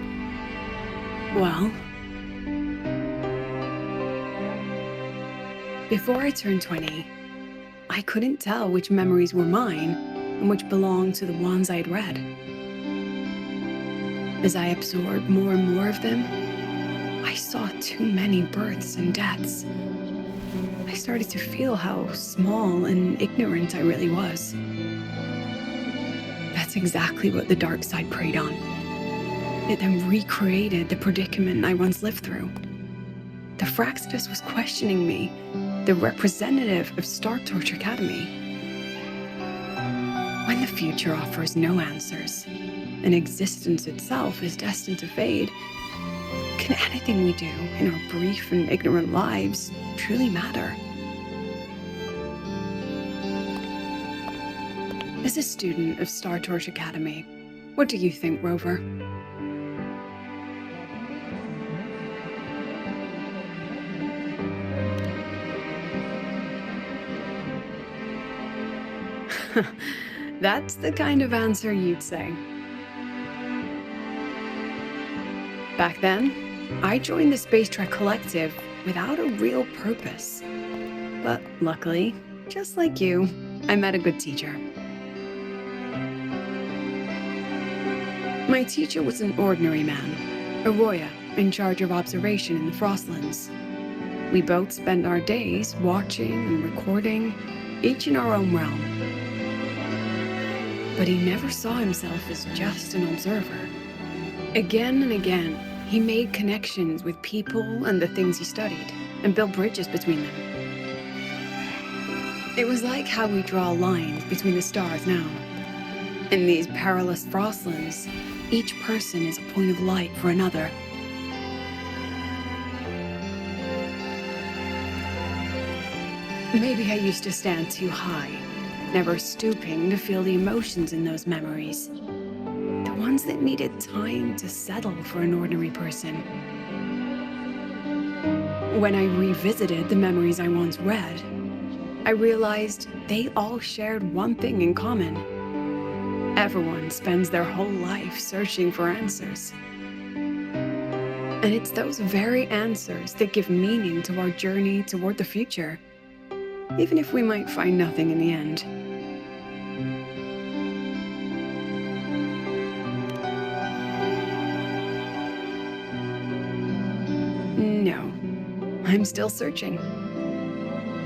Well, before I turned 20, I couldn't tell which memories were mine and which belonged to the ones I'd read. As I absorbed more and more of them, I saw too many births and deaths. I started to feel how small and ignorant I really was. That's exactly what the dark side preyed on. It then recreated the predicament I once lived through. The Fraxidus was questioning me, the representative of Star Torch Academy. When the future offers no answers, and existence itself is destined to fade, can anything we do in our brief and ignorant lives truly matter? As a student of Star Torch Academy, what do you think, Rover? That's the kind of answer you'd say. Back then, I joined the Space Trek Collective without a real purpose. But luckily, just like you, I met a good teacher. My teacher was an ordinary man, a Roya, in charge of observation in the Frostlands. We both spent our days watching and recording, each in our own realm. But he never saw himself as just an observer. Again and again, he made connections with people and the things he studied, and built bridges between them. It was like how we draw lines between the stars now. In these perilous Frostlands, each person is a point of light for another. Maybe I used to stand too high, never stooping to feel the emotions in those memories. The ones that needed time to settle for an ordinary person. When I revisited the memories I once read, I realized they all shared one thing in common. Everyone spends their whole life searching for answers. And it's those very answers that give meaning to our journey toward the future, even if we might find nothing in the end. No, I'm still searching.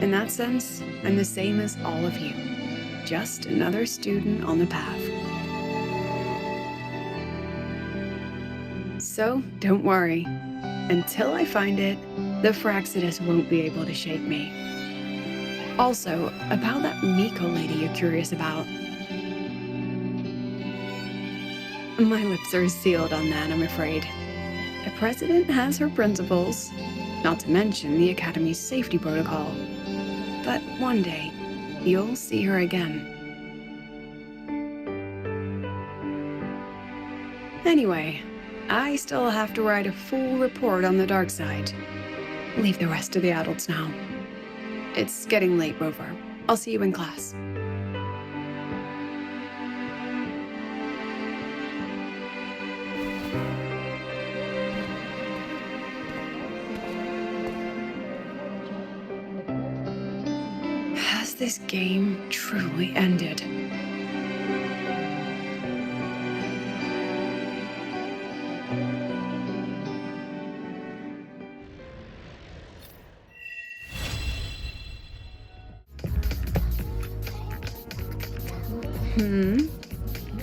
In that sense, I'm the same as all of you, just another student on the path. So, don't worry. Until I find it, the Fraxidus won't be able to shake me. Also, about that Miko lady you're curious about. My lips are sealed on that, I'm afraid. The president has her principles, not to mention the Academy's safety protocol. But one day, you'll see her again. Anyway, I still have to write a full report on the dark side. Leave the rest to the adults now. It's getting late, Rover. I'll see you in class. Has this game truly ended?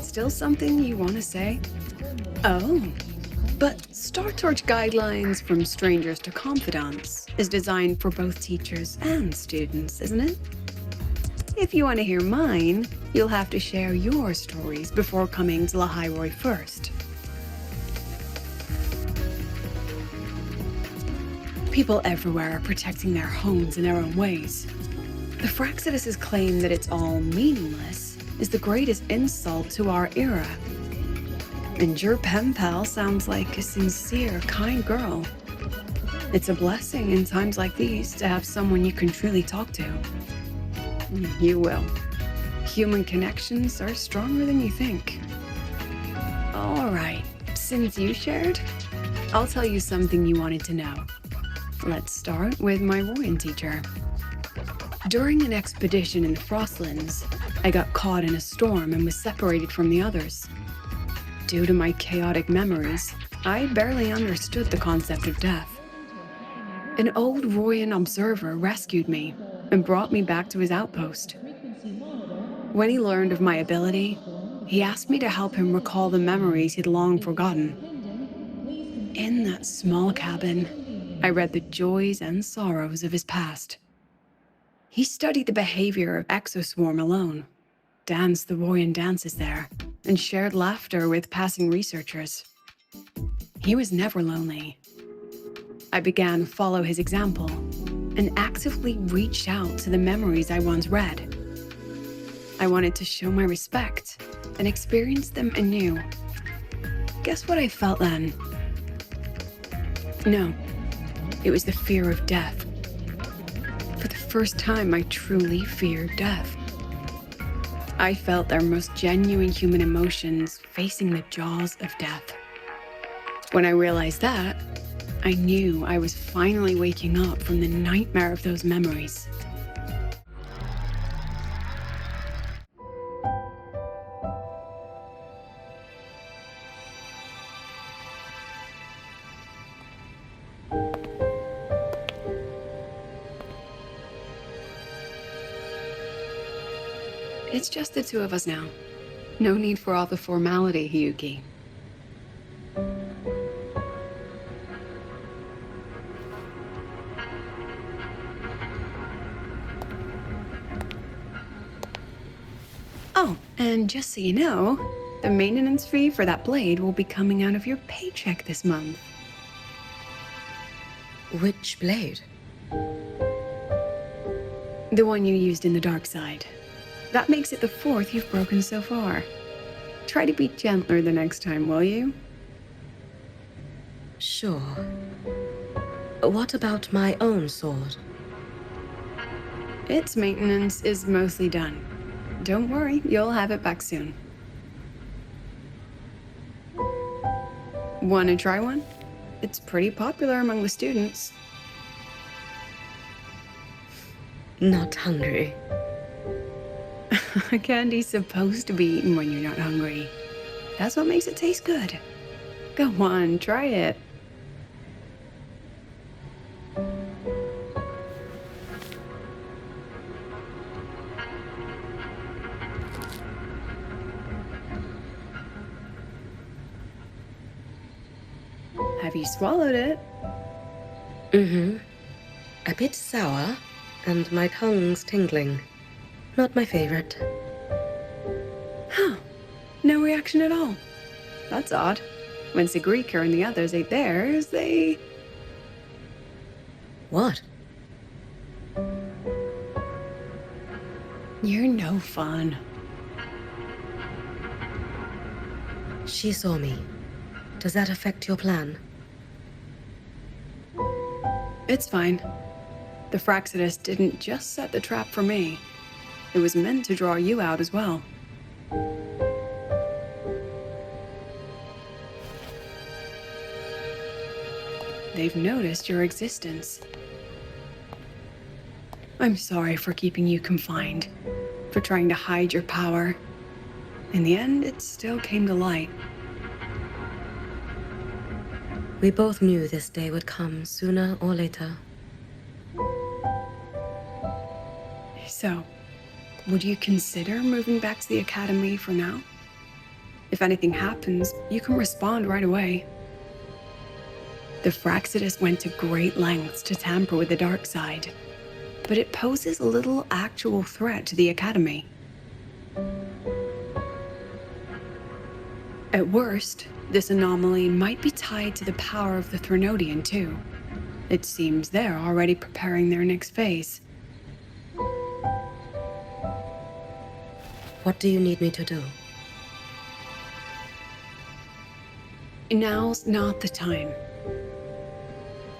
Still something you want to say? Oh, but Star Torch Guidelines from Strangers to Confidants is designed for both teachers and students, isn't it? If you want to hear mine, you'll have to share your stories before coming to Lahai first. People everywhere are protecting their homes in their own ways. The Fraxidus' claim that it's all meaningless is the greatest insult to our era. And your pen pal sounds like a sincere, kind girl. It's a blessing in times like these to have someone you can truly talk to. You will. Human connections are stronger than you think. All right, since you shared, I'll tell you something you wanted to know. Let's start with my Royan teacher. During an expedition in the Frostlands, I got caught in a storm and was separated from the others. Due to my chaotic memories, I barely understood the concept of death. An old Royan observer rescued me and brought me back to his outpost. When he learned of my ability, he asked me to help him recall the memories he'd long forgotten. In that small cabin, I read the joys and sorrows of his past. He studied the behavior of Exoswarm alone, danced the Royan dances there, and shared laughter with passing researchers. He was never lonely, I began to follow his example and actively reached out to the memories I once read. I wanted to show my respect and experience them anew. Guess what I felt then? No, it was the fear of death. For the first time, I truly feared death. I felt their most genuine human emotions facing the jaws of death. When I realized that, I knew I was finally waking up from the nightmare of those memories. It's just the two of us now. No need for all the formality, Hyuki. Oh, and just so you know, the maintenance fee for that blade will be coming out of your paycheck this month. Which blade? The one you used in the dark side. That makes it the fourth you've broken so far. Try to be gentler the next time, will you? Sure. What about my own sword? Its maintenance is mostly done. Don't worry, you'll have it back soon. Want to try one? It's pretty popular among the students. Not hungry. Candy's supposed to be eaten when you're not hungry. That's what makes it taste good. Go on, try it. Have you swallowed it? Mm-hmm. A bit sour, and my tongue's tingling. Not my favorite. Huh. No reaction at all. That's odd. When Segue and the others ate theirs, they... What? You're no fun. She saw me. Does that affect your plan? It's fine. The Fraxidus didn't just set the trap for me. It was meant to draw you out as well. They've noticed your existence. I'm sorry for keeping you confined, for trying to hide your power. In the end, it still came to light. We both knew this day would come sooner or later. So, would you consider moving back to the academy for now? If anything happens, you can respond right away. The Fraxidus went to great lengths to tamper with the dark side, but it poses little actual threat to the academy. At worst, this anomaly might be tied to the power of the Threnodian too. It seems they're already preparing their next phase. What do you need me to do? Now's not the time.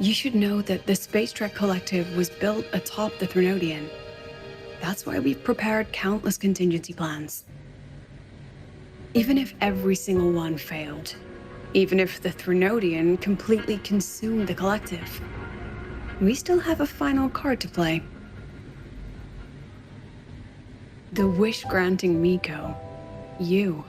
You should know that the Space Trek Collective was built atop the Threnodian. That's why we've prepared countless contingency plans. Even if every single one failed, even if the Threnodian completely consumed the Collective, we still have a final card to play. The wish-granting Miko, you.